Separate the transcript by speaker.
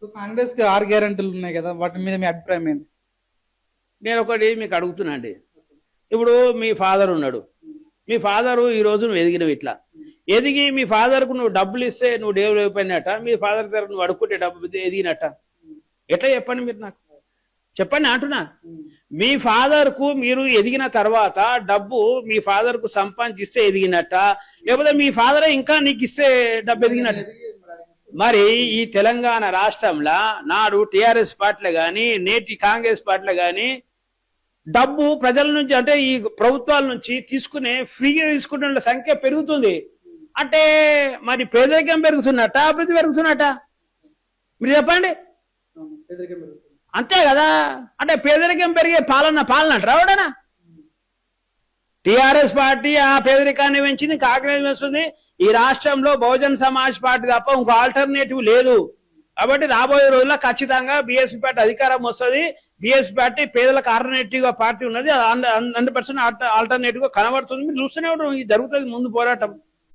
Speaker 1: కాంగ్రెస్ కి 6 గ్యారెంటీలు ఉన్నాయి కదా, వాటి మీద మీ అభిప్రాయం ఏంది?
Speaker 2: నేను ఒకటి మీకు అడుగుతున్నా అండి. ఇప్పుడు మీ ఫాదర్ ఉన్నాడు, మీ ఫాదరు ఈ రోజు నువ్వు ఎదిగినవి ఇట్లా ఎదిగి మీ ఫాదర్కు నువ్వు డబ్బులు ఇస్తే నువ్వు డెవలప్ అయినట్ట, మీ ఫాదర్ దగ్గర నువ్వు అడుక్కుంటే డబ్బు ఎదిగినట్ట? ఎట్లా చెప్పండి మీరు నాకు, చెప్పండి అంటున్నా. మీ ఫాదర్కు మీరు ఎదిగిన తర్వాత డబ్బు మీ ఫాదర్కు సంపాదించిస్తే ఎదిగినట్ట, లేకపోతే మీ ఫాదరే ఇంకా నీకు ఇస్తే డబ్బు ఎదిగినట్ట? మరి ఈ తెలంగాణ రాష్ట్రంలో నాడు టిఆర్ఎస్ పార్టీలు కానీ నేటి కాంగ్రెస్ పార్టీలు కానీ డబ్బు ప్రజల నుంచి అంటే ఈ ప్రభుత్వాల నుంచి తీసుకునే ఫ్రీగా తీసుకునే సంఖ్య పెరుగుతుంది అంటే మరి పేదరికం పెరుగుతున్నట్ట, అభివృద్ధి పెరుగుతున్నట్ట? మీరు చెప్పండి. అంతే కదా. అంటే పేదరికం పెరిగే పాలన అంటారా ఎవడనా? టిఆర్ఎస్ పార్టీ ఆ పేదరికాన్ని పెంచింది, కాంగ్రెస్ పెంచుతుంది. ఈ రాష్ట్రంలో బహుజన్ సమాజ్ పార్టీ తప్ప ఇంకో ఆల్టర్నేటివ్ లేదు. కాబట్టి రాబోయే రోజుల్లో ఖచ్చితంగా బీఎస్పీ పార్టీ అధికారం వస్తుంది. బీఎస్పీ పార్టీ పేదలకు ఆల్టర్నేటివ్ గా పార్టీ ఉన్నది, 100% ఆల్టర్నేటివ్ గా కనబడుతుంది. మీరు చూస్తూనే ఉంటారు, జరుగుతుంది ముందు పోరాటం.